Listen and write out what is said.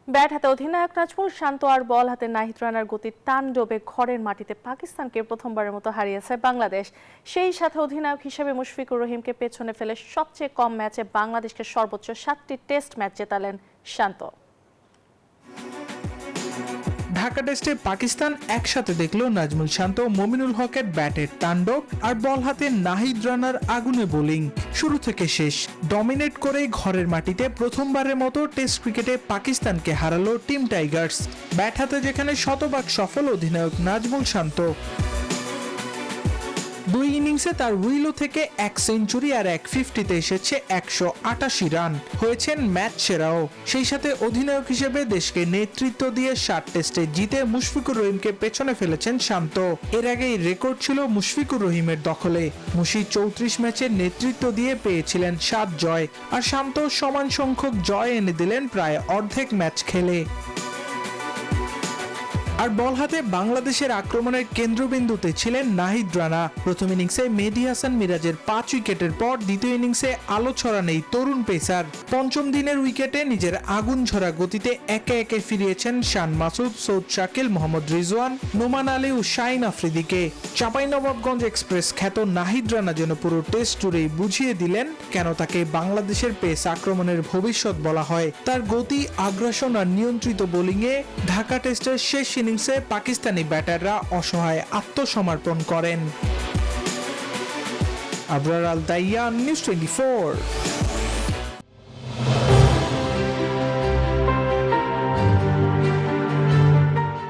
Bat হাতে অধিনায়ক নাজমুল শান্ত আর বল হাতে নাহিদ রানার গতির তাণ্ডবে ঘরের মাটিতে পাকিস্তানকে প্রথমবারের মতো হারিয়েছে বাংলাদেশ। সেই সাথে অধিনায়ক হিসেবে মুশফিকুর রহিমকে পেছনে ফেলে সবচেয়ে কম ম্যাচে বাংলাদেশকে সর্বোচ্চ 7টি টেস্ট ম্যাচ জেতালেন শান্ত। ঢাকা টেস্টে পাকিস্তান একসাথে দেখলো নাজমুল শান্ত, মমিনুল হকের ব্যাটের তাণ্ডব আর বল হাতে নাহিদ রানার আগুনে বোলিং। শুরু থেকে শেষ ডমিনেট করে ঘরের মাটিতে প্রথমবারের মতো টেস্ট ক্রিকেটে পাকিস্তানকে হারালো টিম টাইগার্স। ব্যাট হাতে যেখানে শতভাগ সফল অধিনায়ক নাজমুল শান্ত। 2 ইনিংসে তার উইলো থেকে 1 সেঞ্চুরি আর 1 50-তে এসেছে 188 রান, হয়েছেন ম্যাচ সেরাও। সেই সাথে অধিনায়ক হিসেবে দেশকে নেতৃত্ব দিয়ে 7 টেস্টে জিতে মুশফিকুর রহিমকে পেছনে ফেলেছেন শান্ত। এর আগেই রেকর্ড ছিল মুশফিকুর রহিমের দখলে। মুশি 34 ম্যাচের নেতৃত্ব দিয়ে পেয়েছিলেন 7 জয়, আর শান্ত সমান সংখ্যক জয় এনে দিলেন প্রায় অর্ধেক ম্যাচ খেলে। আর বল হাতে বাংলাদেশের আক্রমণের কেন্দ্রবিন্দুতে ছিলেন নাহিদ রানা। প্রথম ইনিংসে মেহেদী হাসান মিরাজের 5 উইকেটের পর দ্বিতীয় ইনিংসে আলো ছড়া নেই তরুণ পেসার। পঞ্চম দিনের উইকেটে নিজের আগুন ঝরা গতিতে একে একে ফিরিয়েছেন শান মাসুদ, সৌদ শাকিল, মোহাম্মদ রিজওয়ান, নোমান আলী ও শাহিন আফ্রিদিকে। চাঁপাইনবাবগঞ্জ এক্সপ্রেস খ্যাত নাহিদ রানা যেন পুরো টেস্ট জুড়েই বুঝিয়ে দিলেন কেন তাকে বাংলাদেশের পেস আক্রমণের ভবিষ্যৎ বলা হয়। তার গতি, আগ্রাসন আর নিয়ন্ত্রিত বোলিংয়ে ঢাকা টেস্টের শেষ ইনিংসে পাকিস্তানি ব্যাটাররা অসহায় আত্মসমর্পণ করেন। আবরার আল দাইয়ান, নিউজ 24।